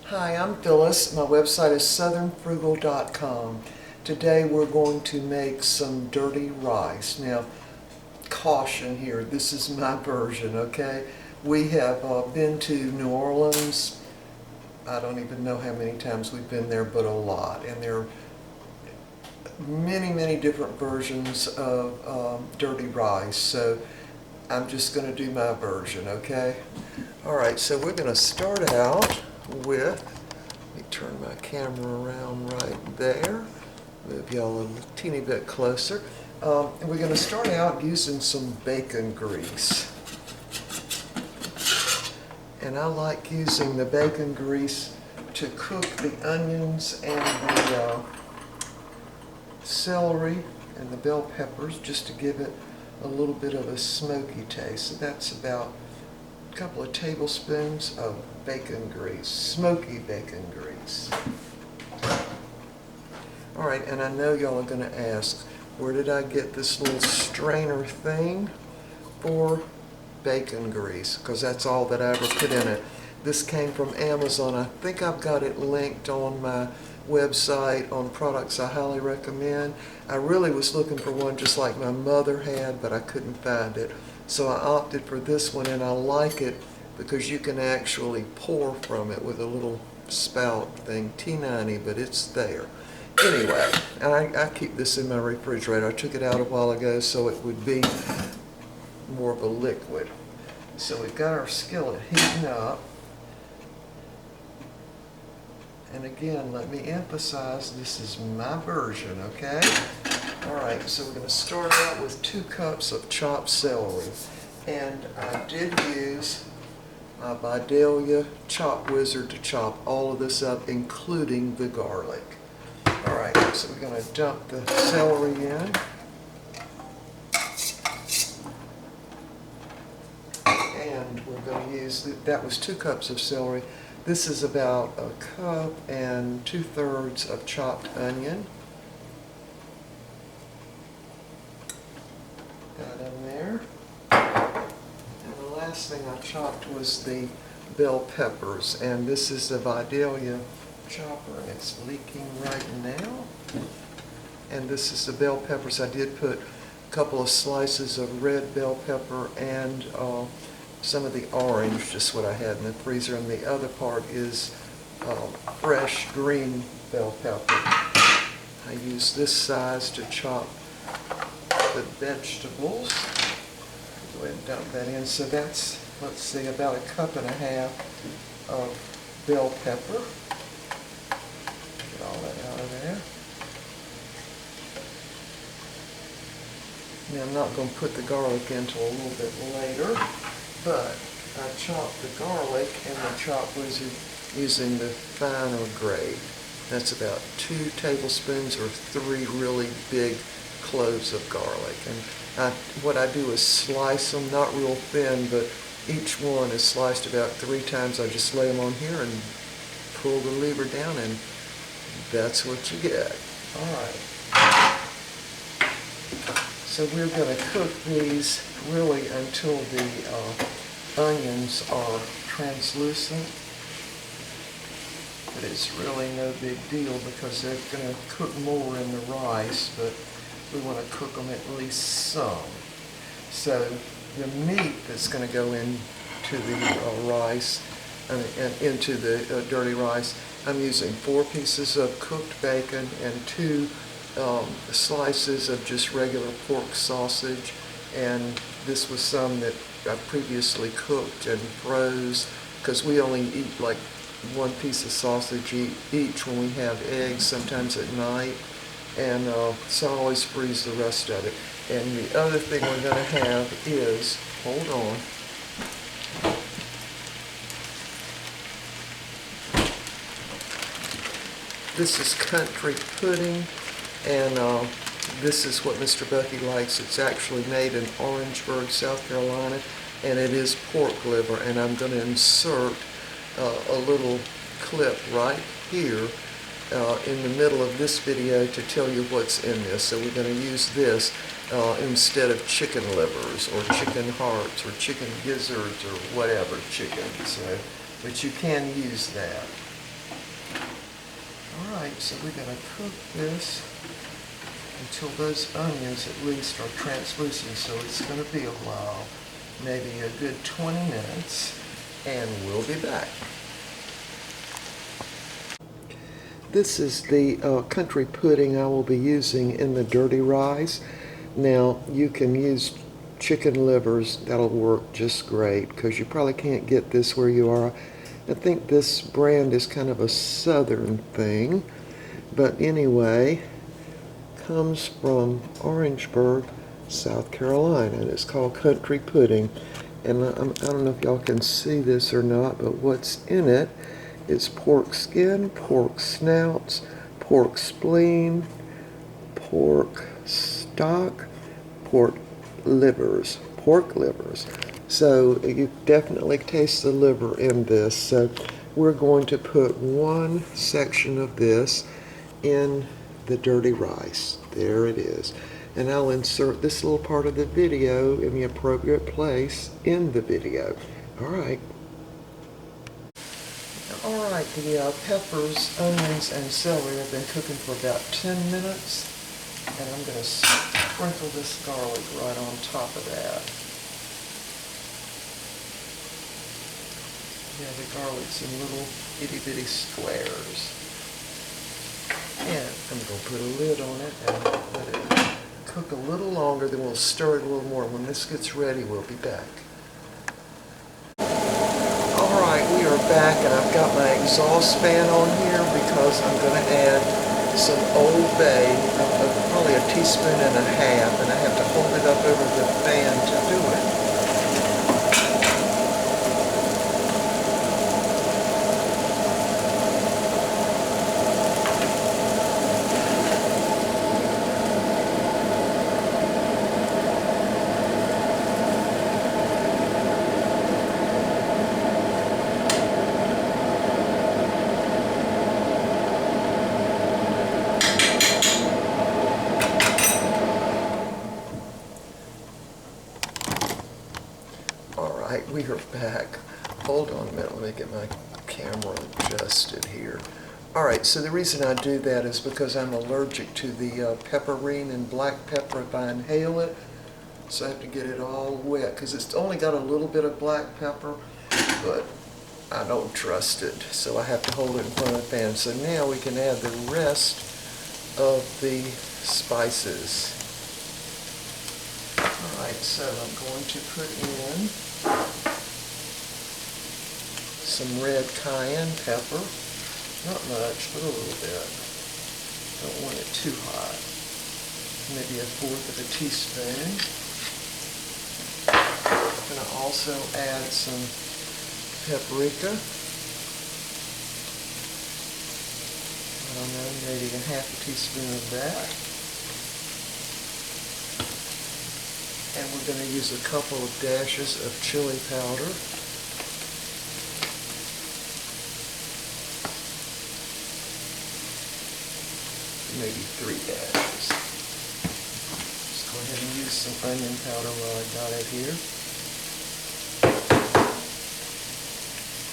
Hi, I'm Phyllis. My website is southernfrugal.com. Today we're going to make some dirty rice. Now, caution here, this is my version, okay? We have been to New Orleans. I don't even know how many times we've been there, but a lot. And there are many different versions of dirty rice. So I'm just going to do my version, okay? All right, so we're going to start out with, let me turn my camera around right there, move y'all a teeny bit closer. And we're going to start out using some bacon grease. And I like using the bacon grease to cook the onions and the celery and the bell peppers, just to give it a little bit of a smoky taste. So that's about a couple of tablespoons of bacon grease, smoky bacon grease. All right, and I know y'all are going to ask, where did I get this little strainer thing for bacon grease? Because that's all that I ever put in it. This came from Amazon. I think I've got it linked on my website on products I highly recommend. I really was looking for one just like my mother had, but I couldn't find it. So I opted for this one, and I like it because you can actually pour from it with a little spout thing, T90, but it's there. Anyway, I keep this in my refrigerator. I took it out a while ago so it would be more of a liquid. So we've got our skillet heating up. And again, let me emphasize, this is my version, okay? All right, so we're going to start out with 2 cups of chopped celery. And I did use my Vidalia Chop Wizard to chop all of this up, including the garlic. All right, so we're going to dump the celery in. And we're going to use, that was 2 cups of celery. This is about 1 cup and 2/3 of chopped onion. Got in there. And the last thing I chopped was the bell peppers. And this is the Vidalia chopper, and it's leaking right now. And this is the bell peppers. I did put a couple of slices of red bell pepper and some of the orange, just what I had in the freezer, and the other part is fresh green bell pepper. I use this size to chop the vegetables. Go ahead and dump that in. So that's, let's see, about 1.5 cups of bell pepper. Get all that out of there. Now I'm not going to put the garlic in until a little bit later. But I chopped the garlic in the chop wizard using the finer grade. That's about 2 tablespoons or 3 really big cloves of garlic. And what I do is slice them, not real thin, but each one is sliced about 3 times. I just lay them on here and pull the lever down, and that's what you get. All right. So we're going to cook these really until the onions are translucent. But it's really no big deal because they're going to cook more in the rice, but we want to cook them at least some. So the meat that's going to go into the rice and into the dirty rice, I'm using 4 pieces of cooked bacon and 2 slices of just regular pork sausage, and this was some that I previously cooked and froze, because we only eat like 1 piece of sausage each when we have eggs, sometimes at night, and so I always freeze the rest of it. And the other thing we're going to have is, hold on, this is country pudding. And this is what Mr. Bucky likes. It's actually made in Orangeburg, South Carolina, and it is pork liver. And I'm going to insert a little clip right here in the middle of this video to tell you what's in this. So we're going to use this instead of chicken livers or chicken hearts or chicken gizzards or whatever chicken. So, but you can use that. Alright, so we're going to cook this until those onions at least are translucent, so it's going to be a while, maybe a good 20 minutes, and we'll be back. This is the country pudding I will be using in the dirty rice. Now, you can use chicken livers. That'll work just great because you probably can't get this where you are. I think this brand is kind of a southern thing, but anyway, comes from Orangeburg, South Carolina, and it's called country pudding. And I don't know if y'all can see this or not, but what's in it is pork skin, pork snouts, pork spleen, pork stock, pork livers. So you definitely taste the liver in this. So we're going to put one section of this in the dirty rice. There it is. And I'll insert this little part of the video in the appropriate place in the video. All right. All right, the peppers, onions, and celery have been cooking for about 10 minutes. And I'm going to sprinkle this garlic right on top of that. Yeah, the garlic's in little itty-bitty squares. And I'm going to put a lid on it and let it cook a little longer, then we'll stir it a little more. When this gets ready, we'll be back. Alright, we are back, and I've got my exhaust fan on here because I'm going to add some Old Bay, probably a teaspoon and a half, and I have to hold it up over the fan to do it. Alright, we are back. Hold on a minute, let me get my camera adjusted here. Alright, so the reason I do that is because I'm allergic to the pepperine and black pepper if I inhale it. So I have to get it all wet because it's only got a little bit of black pepper, but I don't trust it. So I have to hold it in front of the fan. So now we can add the rest of the spices. Alright, so I'm going to put in some red cayenne pepper. Not much, but a little bit. Don't want it too hot. Maybe 1/4 of a teaspoon. I'm going to also add some paprika. I don't know, maybe 1/2 teaspoon of that. And we're going to use a couple of dashes of chili powder. Maybe 3 dashes. Just go ahead and use some onion powder while I got it here.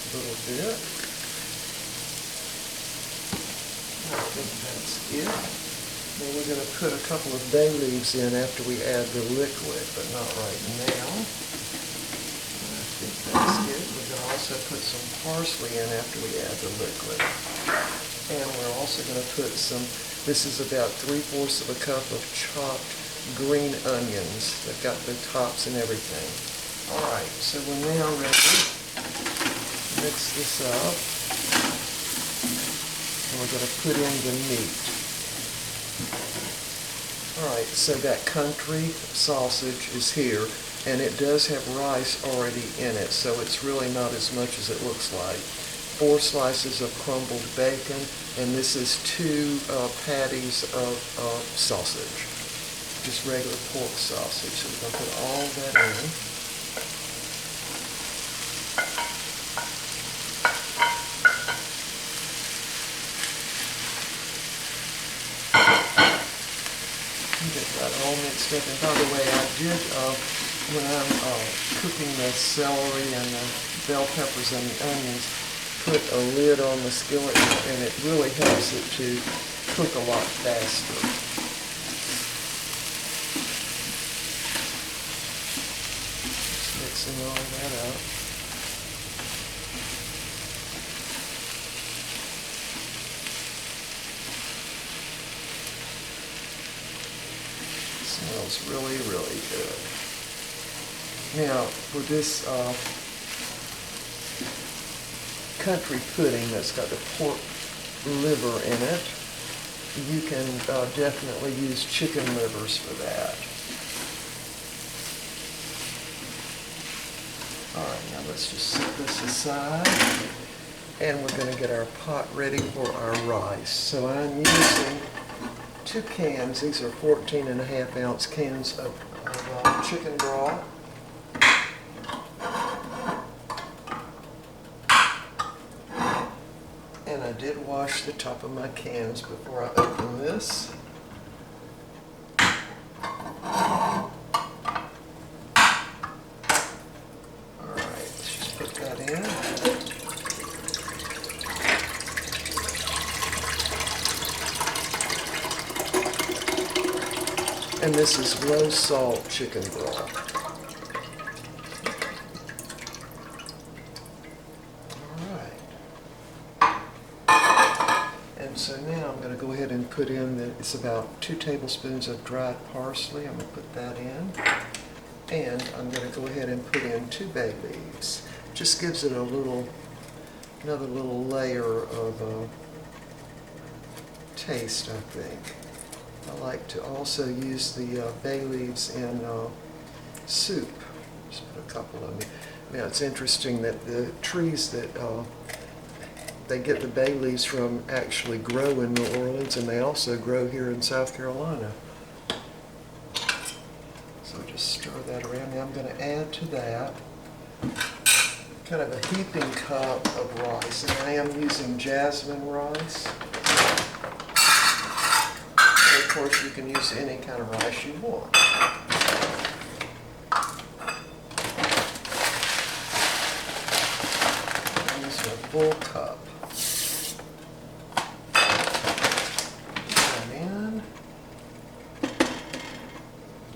A little bit. I think that's it. Then we're going to put a couple of bay leaves in after we add the liquid, but not right now. I think that's it. We're going to also put some parsley in after we add the liquid. And we're also going to put some, this is about 3/4 of a cup of chopped green onions. They've got the tops and everything. Alright, so we're now ready. Mix this up. And we're going to put in the meat. Alright, so that country sausage is here, and it does have rice already in it, so it's really not as much as it looks like. 4 slices of crumbled bacon, and this is 2 patties of sausage. Just regular pork sausage. So we're going to put all that in. Get that all mixed up. And by the way, I did, when I'm cooking the celery and the bell peppers and the onions, put a lid on the skillet, and it really helps it to cook a lot faster. Just mixing all that up. Smells really, really good. Now, for this country pudding that's got the pork liver in it, you can definitely use chicken livers for that. All right, now let's just set this aside, and we're going to get our pot ready for our rice. So I'm using 2 cans. These are 14.5-ounce cans of chicken broth. And I did wash the top of my cans before I open this. All right, let's just put that in. And this is low salt chicken broth. So now I'm going to go ahead and put in, it's about 2 tablespoons of dried parsley. I'm going to put that in. And I'm going to go ahead and put in 2 bay leaves. Just gives it another little layer of taste, I think. I like to also use the bay leaves in soup. Just put a couple of them. Now it's interesting that the trees that they get the bay leaves from actually grow in New Orleans, and they also grow here in South Carolina. So just stir that around. Now I'm going to add to that kind of a heaping cup of rice, and I am using jasmine rice. And of course you can use any kind of rice you want. I'm using a full cup.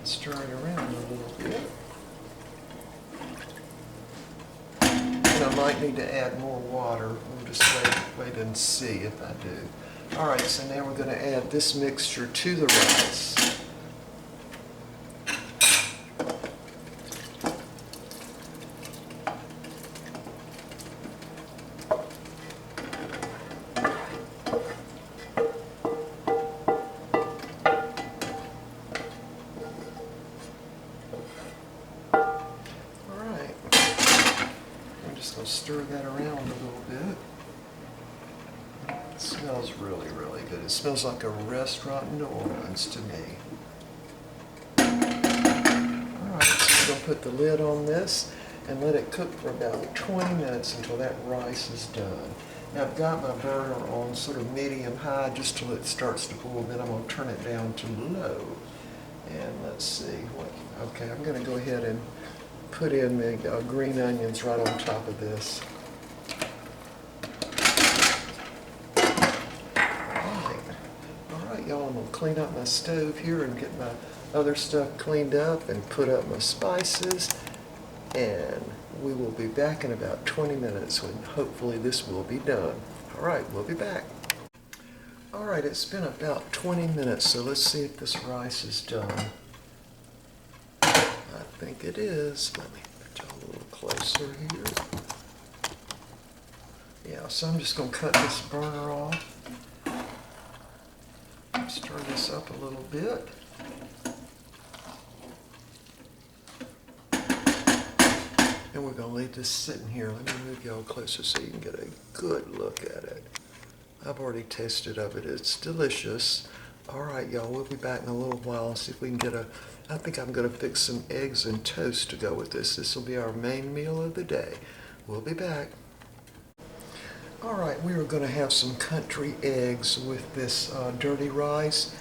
Stir it around a little bit. And I might need to add more water. We'll just wait and see if I do. All right, so now we're going to add this mixture to the rice. Stir that around a little bit. It smells really, really good. It smells like a restaurant in New Orleans to me. Alright, so we're going to put the lid on this and let it cook for about 20 minutes until that rice is done. Now I've got my burner on sort of medium-high just till it starts to boil. Then I'm going to turn it down to low. And let's see. Okay, I'm going to go ahead and put in the green onions right on top of this. All right, y'all, I'm going to clean up my stove here and get my other stuff cleaned up and put up my spices. And we will be back in about 20 minutes when hopefully this will be done. All right, we'll be back. All right, it's been about 20 minutes, so let's see if this rice is done. I think it is. Let me put y'all a little closer here. Yeah, so I'm just going to cut this burner off. Stir this up a little bit. And we're going to leave this sitting here. Let me move y'all closer so you can get a good look at it. I've already tasted of it. It's delicious. All right, y'all, we'll be back in a little while. See if we can get I think I'm going to fix some eggs and toast to go with this. This will be our main meal of the day. We'll be back. All right, we are going to have some country eggs with this dirty rice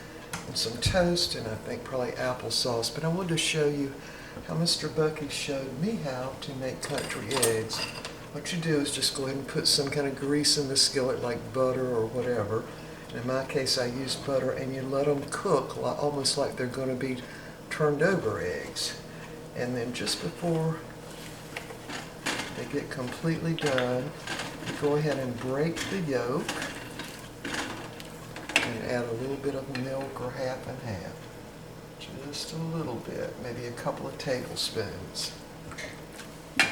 and some toast and I think probably applesauce. But I wanted to show you how Mr. Bucky showed me how to make country eggs. what you do is just go ahead and put some kind of grease in the skillet, like butter or whatever. In my case, I use butter, and you let them cook almost like they're going to be turned over eggs. And then just before they get completely done, you go ahead and break the yolk and add a little bit of milk, or half and half. Just a little bit, maybe a couple of tablespoons. I'm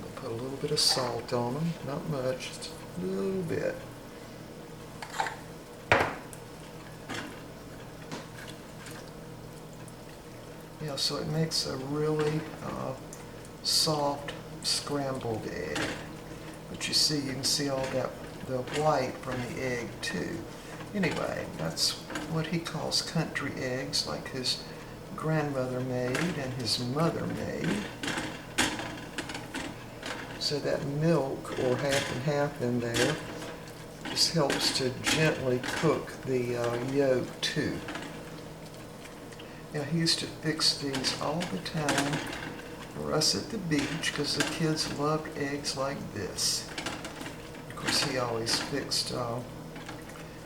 going to put a little bit of salt on them, not much, just a little bit. Yeah, so it makes a really soft scrambled egg. But you see, you can see all that, the white from the egg too. Anyway, that's what he calls country eggs, like his grandmother made and his mother made. So that milk, or half and half in there, just helps to gently cook the yolk too. Now, he used to fix these all the time for us at the beach because the kids loved eggs like this. Of course, he always fixed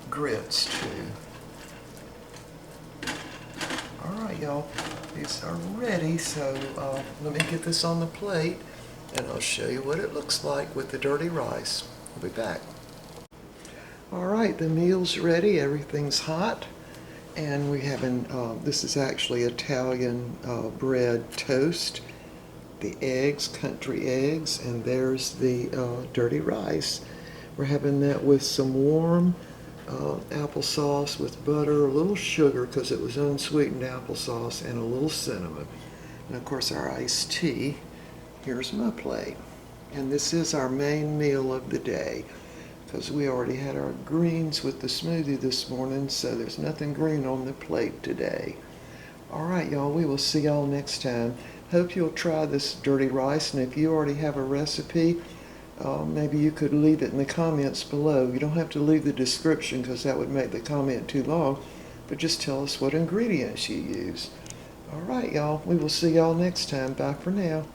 grits too. All right, y'all, these are ready, so let me get this on the plate and I'll show you what it looks like with the dirty rice. I'll be back. All right, the meal's ready, everything's hot. And we have this is actually Italian bread toast, the eggs, country eggs, and there's the dirty rice. We're having that with some warm applesauce with butter, a little sugar because it was unsweetened applesauce, and a little cinnamon. And of course our iced tea. Here's my plate. And this is our main meal of the day, because we already had our greens with the smoothie this morning, so there's nothing green on the plate today. All right, y'all, we will see y'all next time. Hope you'll try this dirty rice, and if you already have a recipe, maybe you could leave it in the comments below. You don't have to leave the description because that would make the comment too long, but just tell us what ingredients you use. All right, y'all, we will see y'all next time. Bye for now.